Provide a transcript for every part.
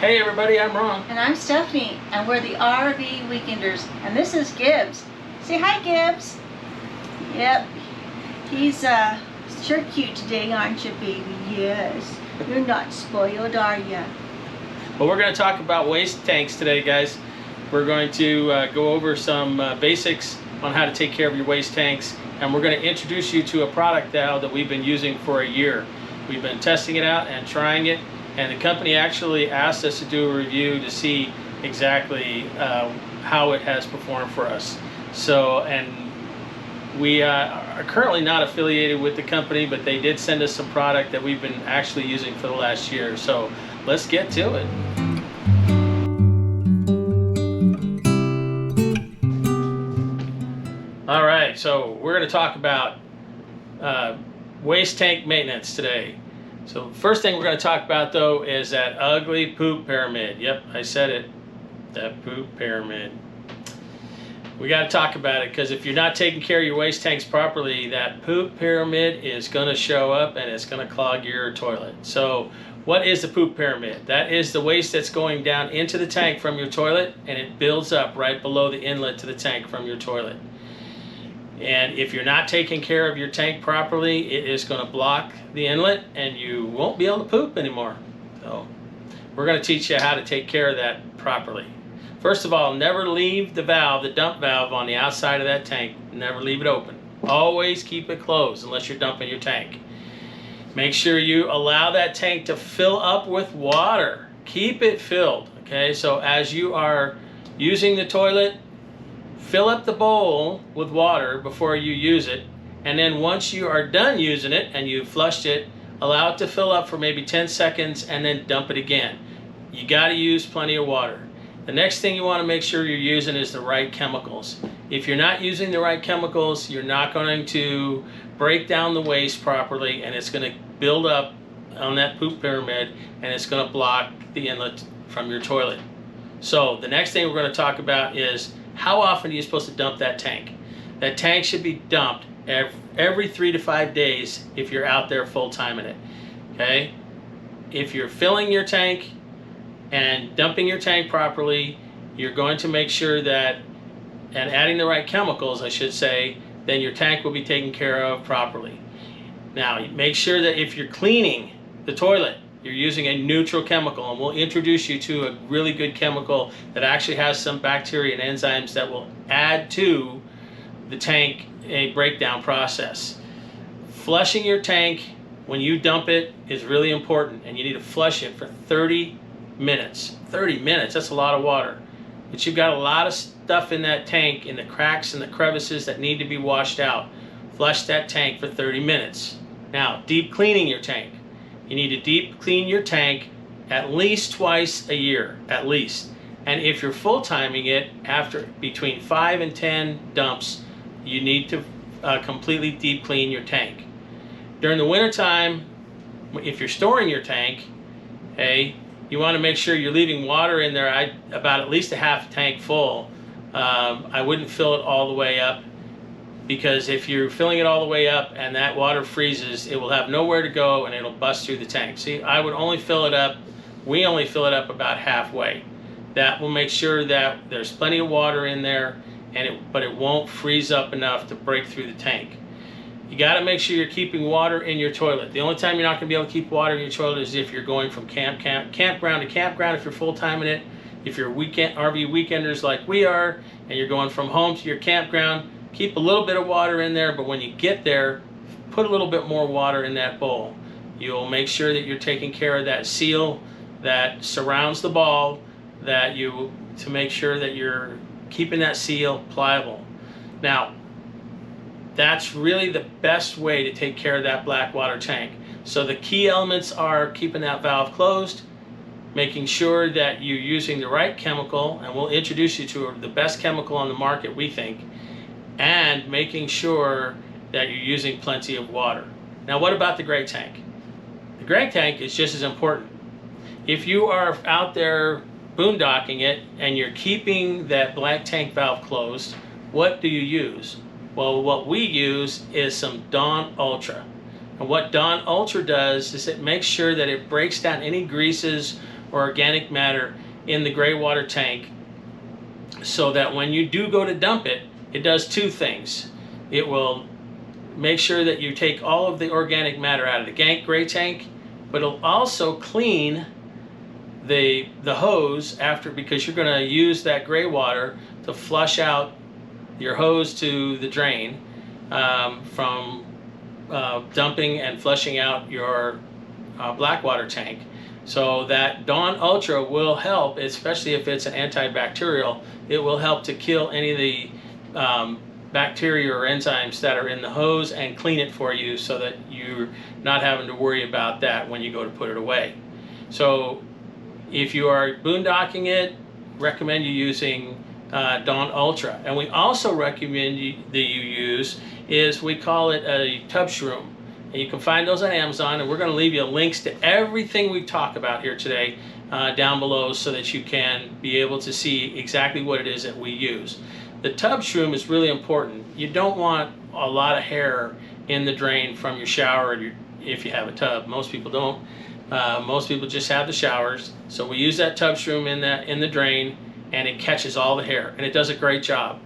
Hey everybody, I'm Ron. And I'm Stephanie, and we're the RV Weekenders, and this is Gibbs. Say hi, Gibbs. Yep, he's sure cute today, aren't you, baby? Yes. You're not spoiled, are ya? Well, we're going to talk about waste tanks today, guys. We're going to go over some basics on how to take care of your waste tanks, and we're going to introduce you to a product now that we've been using for a year. We've been testing it out and trying it, and the company actually asked us to do a review to see exactly how it has performed for us. So, and we are currently not affiliated with the company, but they did send us some product that we've been actually using for the last year. So let's get to it. All right, so we're going to talk about waste tank maintenance today. So first thing we're going to talk about though is that ugly poop pyramid. Yep, I said it, that poop pyramid. We got to talk about it because if you're not taking care of your waste tanks properly, that poop pyramid is going to show up and it's going to clog your toilet. So what is the poop pyramid? That is the waste that's going down into the tank from your toilet, and it builds up right below the inlet to the tank from your toilet. And if you're not taking care of your tank properly, it is going to block the inlet and you won't be able to poop anymore. So we're going to teach you how to take care of that properly. First of all, never leave the valve, the dump valve on the outside of that tank. Never leave it open. Always keep it closed unless you're dumping your tank. Make sure you allow that tank to fill up with water. Keep it filled, okay? So as you are using the toilet, fill up the bowl with water before you use it, and then once you are done using it and you've flushed it, allow it to fill up for maybe 10 seconds and then dump it again. You got to use plenty of water. The next thing you want to make sure you're using is the right chemicals. If you're not using the right chemicals, you're not going to break down the waste properly, and it's going to build up on that poop pyramid and it's going to block the inlet from your toilet. So the next thing we're going to talk about is how often are you supposed to dump that tank? That tank should be dumped every 3 to 5 days if you're out there full time in it. Okay? If you're filling your tank and dumping your tank properly, you're going to make sure that, and adding the right chemicals, I should say, then your tank will be taken care of properly. Now, make sure that if you're cleaning the toilet, you're using a neutral chemical, and we'll introduce you to a really good chemical that actually has some bacteria and enzymes that will add to the tank a breakdown process. Flushing your tank when you dump it is really important, and you need to flush it for 30 minutes. 30 minutes, that's a lot of water. But you've got a lot of stuff in that tank, in the cracks and the crevices that need to be washed out. Flush that tank for 30 minutes. Now, deep cleaning your tank. You need to deep clean your tank at least twice a year, at least. And if you're full timing it, after between 5 and 10 dumps, you need to completely deep clean your tank. During the winter time, if you're storing your tank, hey, you want to make sure you're leaving water in there about at least a half tank full. I wouldn't fill it all the way up, because if you're filling it all the way up and that water freezes, it will have nowhere to go and it'll bust through the tank. See, I would only fill it up, we only fill it up about halfway. That will make sure that there's plenty of water in there, but it won't freeze up enough to break through the tank. You got to make sure you're keeping water in your toilet. The only time you're not going to be able to keep water in your toilet is if you're going from campground to campground, if you're full time in it. If you're RV weekenders like we are, and you're going from home to your campground, keep a little bit of water in there, but when you get there, put a little bit more water in that bowl. You'll make sure that you're taking care of that seal that surrounds the ball, to make sure that you're keeping that seal pliable. Now, that's really the best way to take care of that black water tank. So the key elements are keeping that valve closed, making sure that you're using the right chemical, and we'll introduce you to the best chemical on the market, we think, and making sure that you're using plenty of water. Now, what about the gray tank? The gray tank is just as important. If you are out there boondocking it and you're keeping that black tank valve closed, what do you use? Well, what we use is some Dawn Ultra. And what Dawn Ultra does is it makes sure that it breaks down any greases or organic matter in the gray water tank, so that when you do go to dump it, it does two things. It will make sure that you take all of the organic matter out of the gray tank, but it'll also clean the hose after, because you're going to use that gray water to flush out your hose to the drain from dumping and flushing out your black water tank. So that Dawn Ultra will help, especially if it's an antibacterial. It will help to kill any of the bacteria or enzymes that are in the hose and clean it for you, so that you're not having to worry about that when you go to put it away. So if you are boondocking it, recommend you using Dawn Ultra. And we also recommend that you use, we call it a tub shroom. And you can find those on Amazon, and we're going to leave you links to everything we talk about here today down below, so that you can be able to see exactly what it is that we use. The tub shroom is really important. You don't want a lot of hair in the drain from your shower, if you have a tub. Most people don't. Most people just have the showers. So we use that tub shroom in the drain, and it catches all the hair, and it does a great job.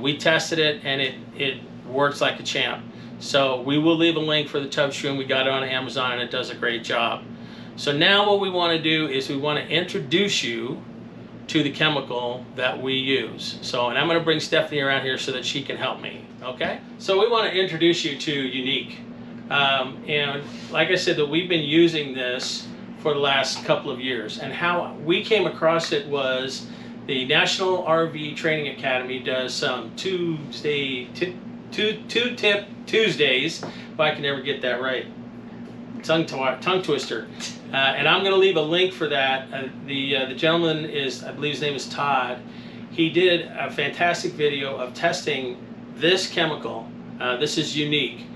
We tested it, and it works like a champ. So we will leave a link for the tub shroom. We got it on Amazon, and it does a great job. So now what we want to do is we want to introduce you to the chemical that we use. So, and I'm going to bring Stephanie around here so that she can help me, okay? So we want to introduce you to Unique. And like I said, that we've been using this for the last couple of years. And how we came across it was the National RV Training Academy does some two-tip Tuesdays, if I can ever get that right. Tongue twister. And I'm going to leave a link for that. The gentleman is, I believe his name is Todd. He did a fantastic video of testing this chemical. This is Unique,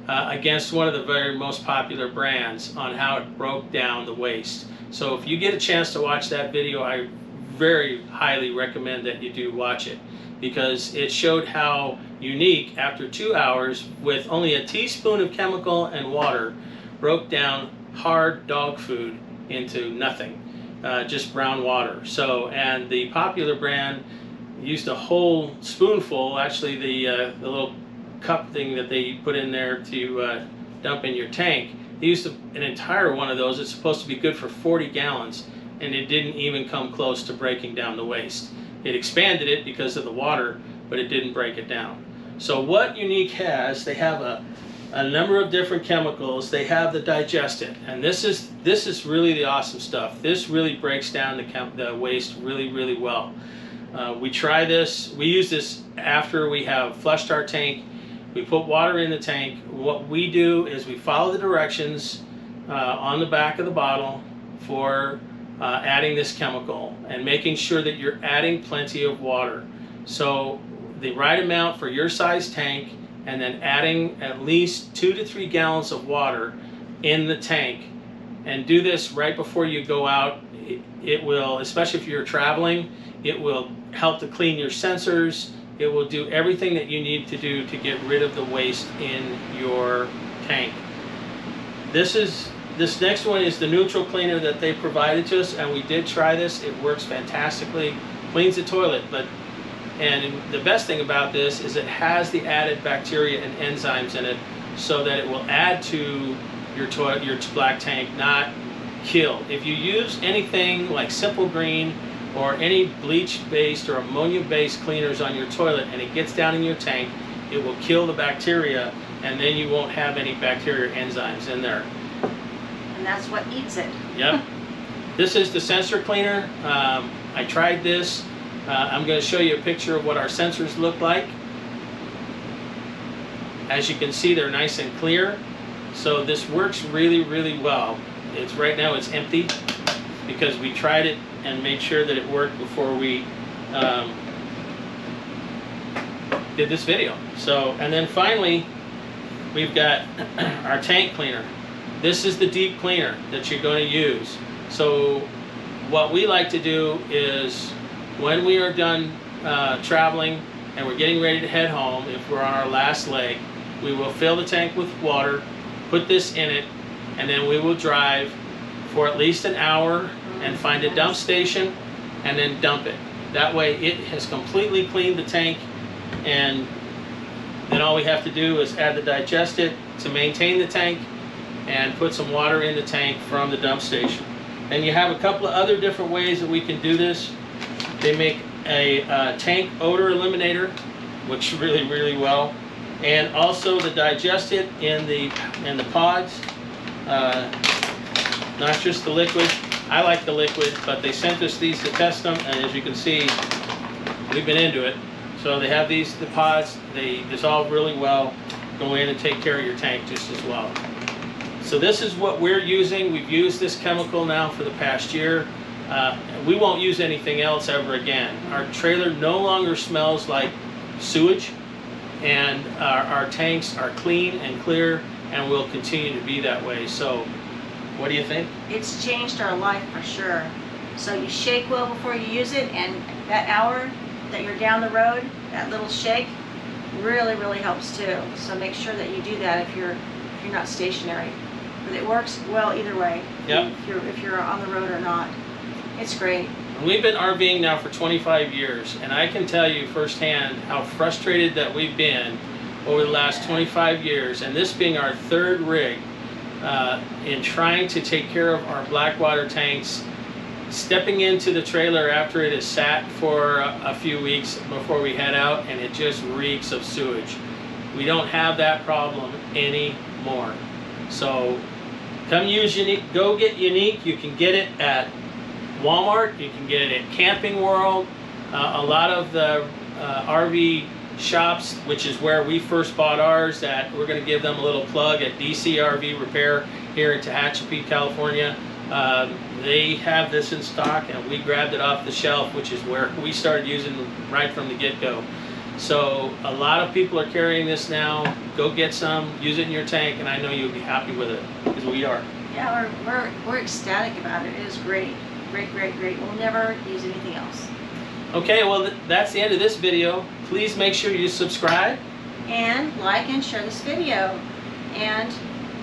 against one of the very most popular brands, on how it broke down the waste. So if you get a chance to watch that video, I very highly recommend that you do watch it, because it showed how Unique, after 2 hours with only a teaspoon of chemical and water, broke down hard dog food into nothing, just brown water. So, and the popular brand used a whole spoonful, actually the little cup thing that they put in there to dump in your tank. They used an entire one of those. It's supposed to be good for 40 gallons, and it didn't even come close to breaking down the waste. It expanded it because of the water, but it didn't break it down. So what Unique has, they have a number of different chemicals. They have the digestant, and this is really the awesome stuff. This really breaks down the waste really well. We try this. We use this after we have flushed our tank. We put water in the tank. What we do is we follow the directions on the back of the bottle for adding this chemical, and making sure that you're adding plenty of water. So the right amount for your size tank, and then adding at least 2 to 3 gallons of water in the tank. And do this right before you go out. It will, especially if you're traveling, it will help to clean your sensors. It will do everything that you need to do to get rid of the waste in your tank. This next one is the neutral cleaner that they provided to us, and we did try this. It works fantastically, cleans the toilet, and the best thing about this is it has the added bacteria and enzymes in it, so that it will add to your black tank, not kill. If you use anything like Simple Green or any bleach-based or ammonia-based cleaners on your toilet, and it gets down in your tank, it will kill the bacteria, and then you won't have any bacteria or enzymes in there. And that's what eats it. Yep. This is the sensor cleaner. I tried this. I'm going to show you a picture of what our sensors look like. As you can see, they're nice and clear. So this works really well. Right now it's empty, because we tried it and made sure that it worked before we did this video. So, and then finally, we've got our tank cleaner. This is the deep cleaner that you're going to use. So what we like to do is, when we are done traveling and we're getting ready to head home, if we're on our last leg, we will fill the tank with water, put this in it, and then we will drive for at least an hour and find a dump station and then dump it. That way it has completely cleaned the tank, and then all we have to do is add the digestate to maintain the tank and put some water in the tank from the dump station. And you have a couple of other different ways that we can do this. They make a tank odor eliminator, works really well, and also the digestate in the pods, not just the liquid. I like the liquid, but they sent us these to test them, and as you can see, we've been into it. So they have the pods, they dissolve really well, go in and take care of your tank just as well. So this is what we're using. We've used this chemical now for the past year. We won't use anything else ever again. Our trailer no longer smells like sewage, and our tanks are clean and clear, and will continue to be that way. So what do you think? It's changed our life for sure. So you shake well before you use it, and that hour that you're down the road, that little shake really helps too. So make sure that you do that if you're not stationary. But it works well either way. Yep. If you're on the road or not. It's great. We've been RVing now for 25 years, and I can tell you firsthand how frustrated that we've been over the last 25 years, and this being our third rig, in trying to take care of our Blackwater tanks, stepping into the trailer after it has sat for a few weeks before we head out, and it just reeks of sewage. We don't have that problem anymore. So come use Unique. Go get Unique. You can get it at Walmart, you can get it at Camping World, a lot of the RV shops, which is where we first bought ours, that we're going to give them a little plug at DC RV Repair here in Tehachapi, California. They have this in stock, and we grabbed it off the shelf, which is where we started using them right from the get-go. So a lot of people are carrying this now. Go get some, use it in your tank, and I know you'll be happy with it, because we are. Yeah, we're ecstatic about it. It is great. Great. We'll never use anything else. Okay, well, that's the end of this video. Please make sure you subscribe. And like and share this video. And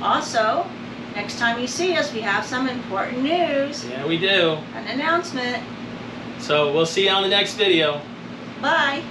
also, next time you see us, we have some important news. Yeah, we do. An announcement. So we'll see you on the next video. Bye.